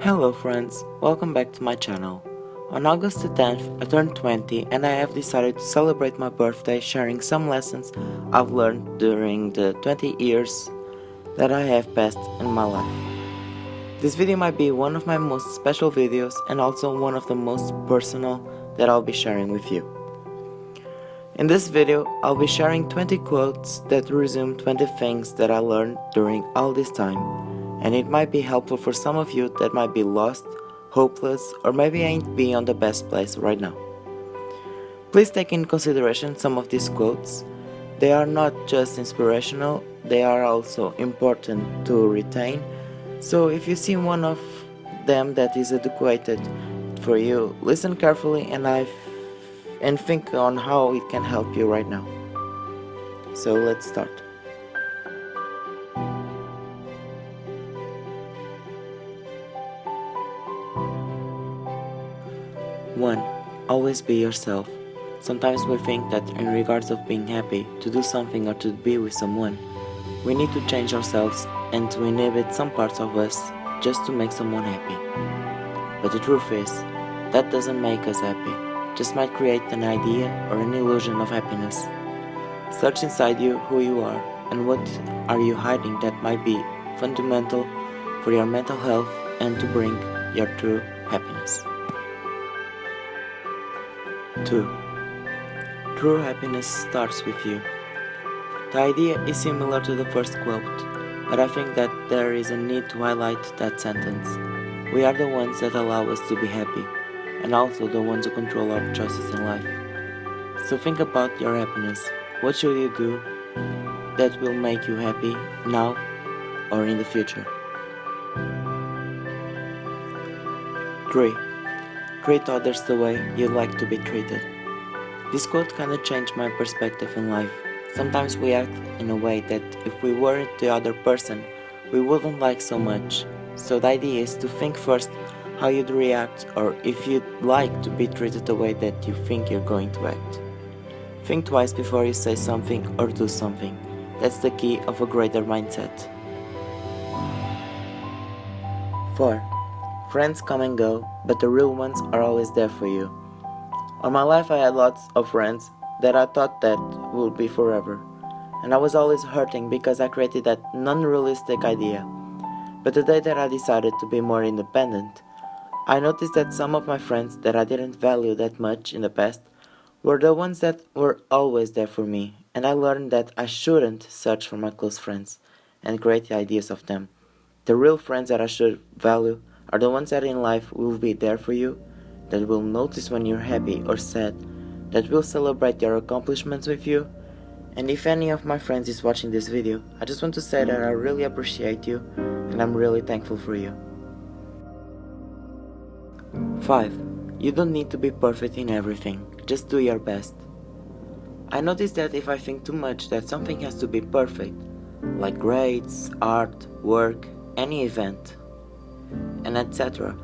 Hello friends, welcome back to my channel. On August the 10th, I turned 20 and I have decided to celebrate my birthday sharing some lessons I've learned during the 20 years that I have passed in my life. This video might be one of my most special videos and also one of the most personal that I'll be sharing with you. In this video, I'll be sharing 20 quotes that resume 20 things that I learned during all this time, and it might be helpful for some of you that might be lost, hopeless, or maybe ain't be on the best place right now. Please take in consideration some of these quotes. They are not just inspirational, they are also important to retain, so if you see one of them that is adequate for you, listen carefully and think on how it can help you right now. So let's start. 1. Always be yourself. Sometimes we think that in regards of being happy, to do something or to be with someone, we need to change ourselves and to inhibit some parts of us just to make someone happy. But the truth is, that doesn't make us happy, just might create an idea or an illusion of happiness. Search inside you who you are and what are you hiding that might be fundamental for your mental health and to bring your true happiness. 2. True happiness starts with you. The idea is similar to the first quote, but I think that there is a need to highlight that sentence. We are the ones that allow us to be happy, and also the ones who control our choices in life. So think about your happiness. What should you do that will make you happy now or in the future? 3. Treat others the way you'd like to be treated. This quote kinda changed my perspective in life. Sometimes we act in a way that if we weren't the other person, we wouldn't like so much. So the idea is to think first how you'd react or if you'd like to be treated the way that you think you're going to act. Think twice before you say something or do something. That's the key of a greater mindset. 4. Friends come and go, but the real ones are always there for you. All my life I had lots of friends that I thought that would be forever, and I was always hurting because I created that non-realistic idea. But the day that I decided to be more independent, I noticed that some of my friends that I didn't value that much in the past were the ones that were always there for me, and I learned that I shouldn't search for my close friends and create ideas of them. The real friends that I should value are the ones that in life will be there for you, that will notice when you're happy or sad, that will celebrate your accomplishments with you. And if any of my friends is watching this video, I just want to say that I really appreciate you and I'm really thankful for you. 5. You don't need to be perfect in everything, just do your best. I noticed that if I think too much that something has to be perfect, like grades, art, work, any event, and etc.,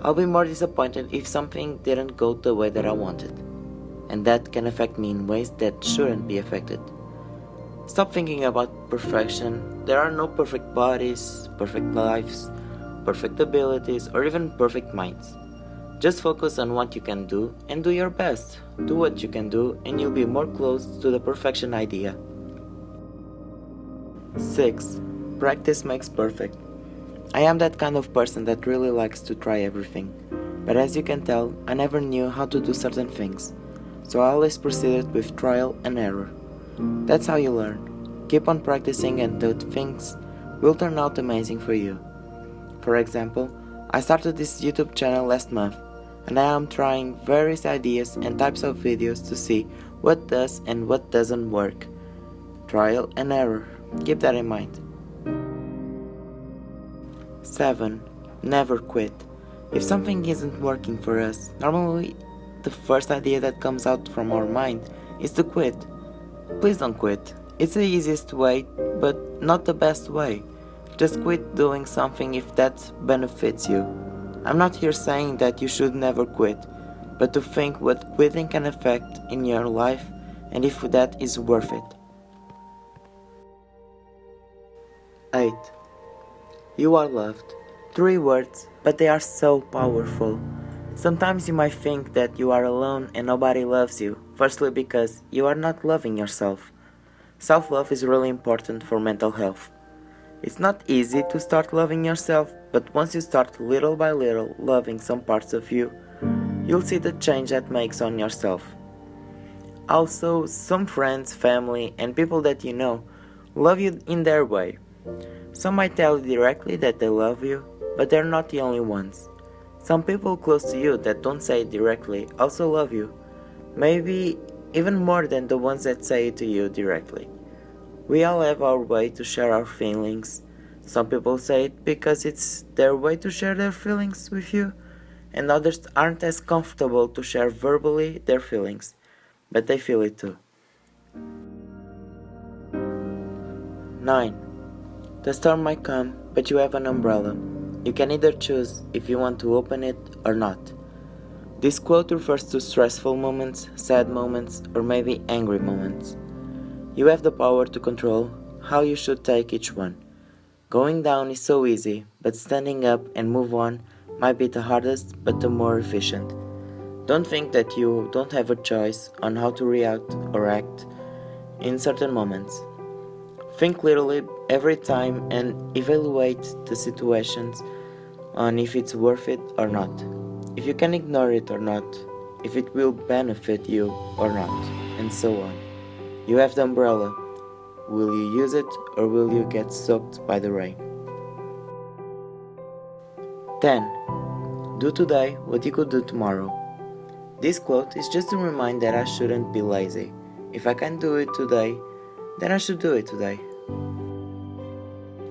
I'll be more disappointed if something didn't go the way that I wanted, and that can affect me in ways that shouldn't be affected. Stop thinking about perfection. There are no perfect bodies, perfect lives, perfect abilities, or even perfect minds. Just focus on what you can do and do your best. Do what you can do and you'll be more close to the perfection idea. 6. Practice makes perfect. I am that kind of person that really likes to try everything, but as you can tell, I never knew how to do certain things, so I always proceeded with trial and error. That's how you learn. Keep on practicing and the things will turn out amazing for you. For example, I started this YouTube channel last month, and I am trying various ideas and types of videos to see what does and what doesn't work. Trial and error. Keep that in mind. 7. Never quit. If something isn't working for us, normally the first idea that comes out from our mind is to quit. Please don't quit. It's the easiest way, but not the best way. Just quit doing something if that benefits you. I'm not here saying that you should never quit, but to think what quitting can affect in your life and if that is worth it. 8. You are loved. 3 words, but they are so powerful. Sometimes you might think that you are alone and nobody loves you, firstly because you are not loving yourself. Self-love is really important for mental health. It's not easy to start loving yourself, but once you start little by little loving some parts of you, you'll see the change that makes on yourself. Also, some friends, family, and people that you know love you in their way. Some might tell you directly that they love you, but they're not the only ones. Some people close to you that don't say it directly also love you, maybe even more than the ones that say it to you directly. We all have our way to share our feelings. Some people say it because it's their way to share their feelings with you, and others aren't as comfortable to share verbally their feelings, but they feel it too. 9. The storm might come, but you have an umbrella. You can either choose if you want to open it or not. This quote refers to stressful moments, sad moments, or maybe angry moments. You have the power to control how you should take each one. Going down is so easy, but standing up and move on might be the hardest but the more efficient. Don't think that you don't have a choice on how to react or act in certain moments. Think clearly every time and evaluate the situations on if it's worth it or not, if you can ignore it or not, if it will benefit you or not, and so on. You have the umbrella. Will you use it or will you get soaked by the rain? 10. Do today what you could do tomorrow. This quote is just a reminder that I shouldn't be lazy. If I can do it today, then I should do it today.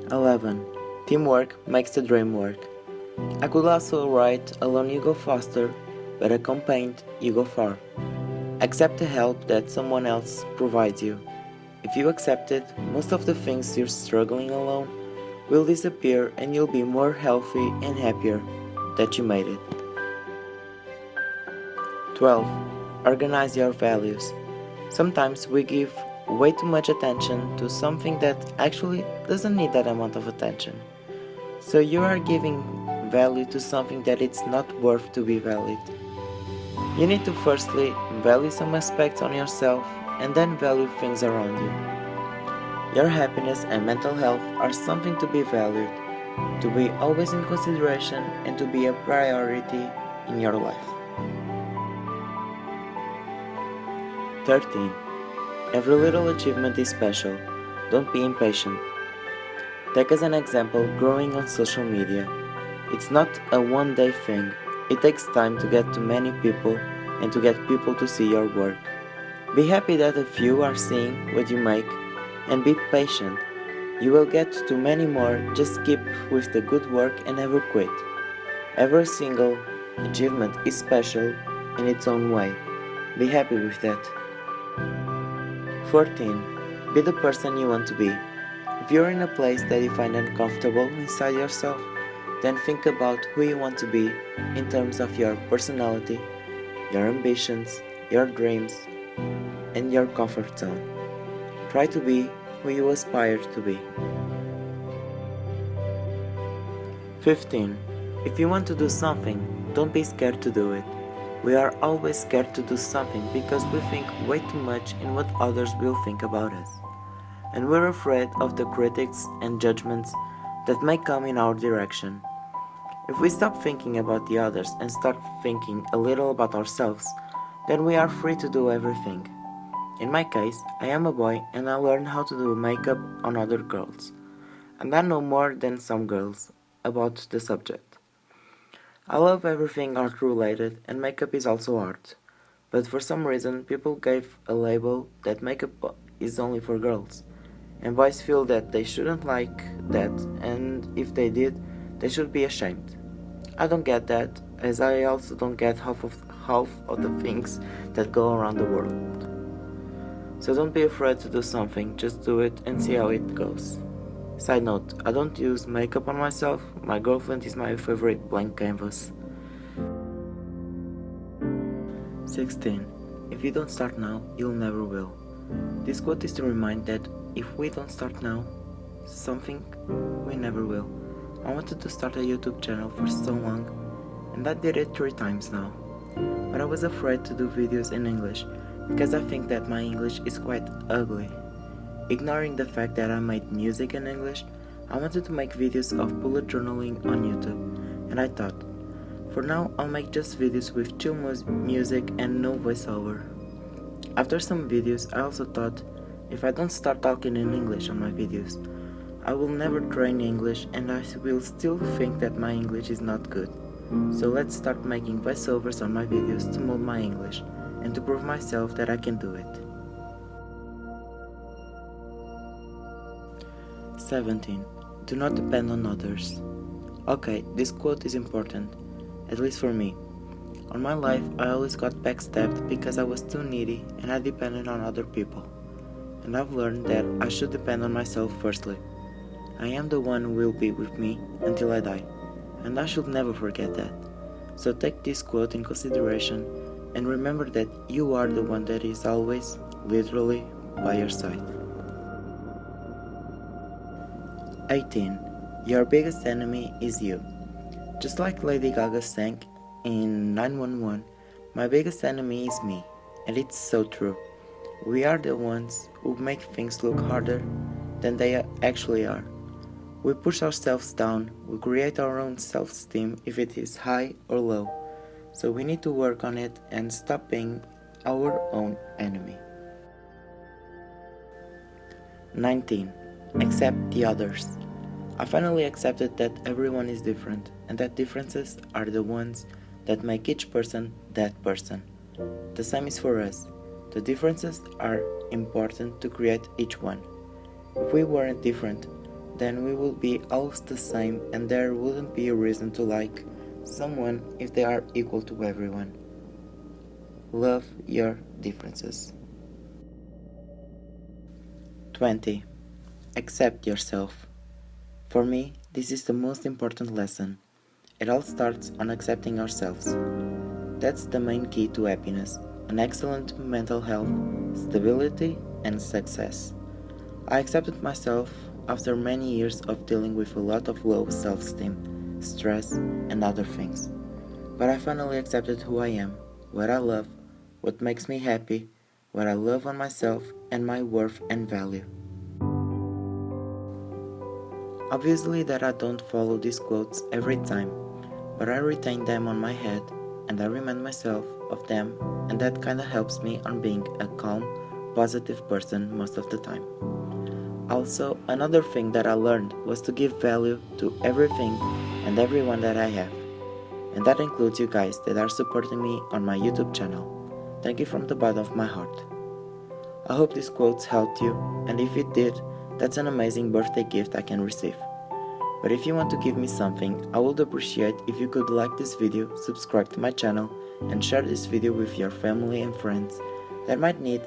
11. Teamwork makes the dream work. I could also write, alone you go faster, but accompanied you go far. Accept the help that someone else provides you. If you accept it, most of the things you're struggling alone will disappear and you'll be more healthy and happier that you made it. 12. Organize your values. Sometimes we give way too much attention to something that actually doesn't need that amount of attention. So you are giving value to something that it's not worth to be valued. You need to firstly value some aspects on yourself and then value things around you. Your happiness and mental health are something to be valued, to be always in consideration and to be a priority in your life. 13. Every little achievement is special. Don't be impatient. Take as an example growing on social media. It's not a one-day thing. It takes time to get to many people and to get people to see your work. Be happy that a few are seeing what you make and be patient. You will get to many more, just keep with the good work and never quit. Every single achievement is special in its own way. Be happy with that. 14. Be the person you want to be. If you're in a place that you find uncomfortable inside yourself, then think about who you want to be in terms of your personality, your ambitions, your dreams, and your comfort zone. Try to be who you aspire to be. 15. If you want to do something, don't be scared to do it. We are always scared to do something because we think way too much in what others will think about us. And we're afraid of the critics and judgments that may come in our direction. If we stop thinking about the others and start thinking a little about ourselves, then we are free to do everything. In my case, I am a boy and I learned how to do makeup on other girls. And I know more than some girls about the subject. I love everything art related and makeup is also art. But for some reason people gave a label that makeup is only for girls. And boys feel that they shouldn't like that, and if they did, they should be ashamed. I don't get that, as I also don't get half of the things that go around the world. So don't be afraid to do something, just do it and see how it goes. Side note, I don't use makeup on myself, my girlfriend is my favorite blank canvas. 16. If you don't start now, you'll never will. This quote is to remind that if we don't start now, something we never will. I wanted to start a YouTube channel for so long, and I did it 3 times now. But I was afraid to do videos in English because I think that my English is quite ugly. Ignoring the fact that I made music in English, I wanted to make videos of bullet journaling on YouTube, and I thought, for now I'll make just videos with chill music and no voiceover. After some videos, I also thought, if I don't start talking in English on my videos, I will never train English and I will still think that my English is not good. So let's start making voiceovers on my videos to mold my English and to prove myself that I can do it. 17. Do not depend on others. Okay, this quote is important, at least for me. On my life, I always got backstabbed because I was too needy and I depended on other people. And I've learned that I should depend on myself firstly. I am the one who will be with me until I die, and I should never forget that. So take this quote in consideration and remember that you are the one that is always, literally, by your side. 18. Your biggest enemy is you. Just like Lady Gaga sang in 911, my biggest enemy is me, and it's so true. We are the ones who make things look harder than they actually are. We push ourselves down, we create our own self-esteem if it is high or low, so we need to work on it and stop being our own enemy. 19. Accept the others. I finally accepted that everyone is different, and that differences are the ones that make each person that person. The same is for us. The differences are important to create each one. If we weren't different, then we would be all the same and there wouldn't be a reason to like someone if they are equal to everyone. Love your differences. 20. Accept yourself. For me, this is the most important lesson. It all starts on accepting ourselves. That's the main key to happiness, an excellent mental health, stability, and success. I accepted myself after many years of dealing with a lot of low self-esteem, stress, and other things. But I finally accepted who I am, what I love, what makes me happy, what I love on myself, and my worth and value. Obviously that I don't follow these quotes every time, but I retain them on my head and I remind myself of them, and that kinda helps me on being a calm, positive person most of the time. Also, another thing that I learned was to give value to everything and everyone that I have. And that includes you guys that are supporting me on my YouTube channel. Thank you from the bottom of my heart. I hope these quotes helped you, and if it did, that's an amazing birthday gift I can receive. But if you want to give me something, I would appreciate if you could like this video, subscribe to my channel, and share this video with your family and friends that might need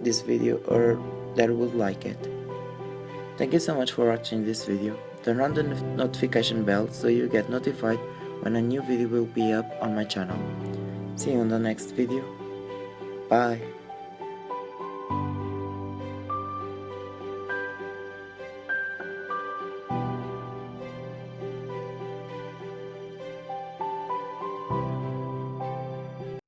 this video or that would like it. Thank you so much for watching this video. Turn on the notification bell so you get notified when a new video will be up on my channel. See you in the next video. Bye.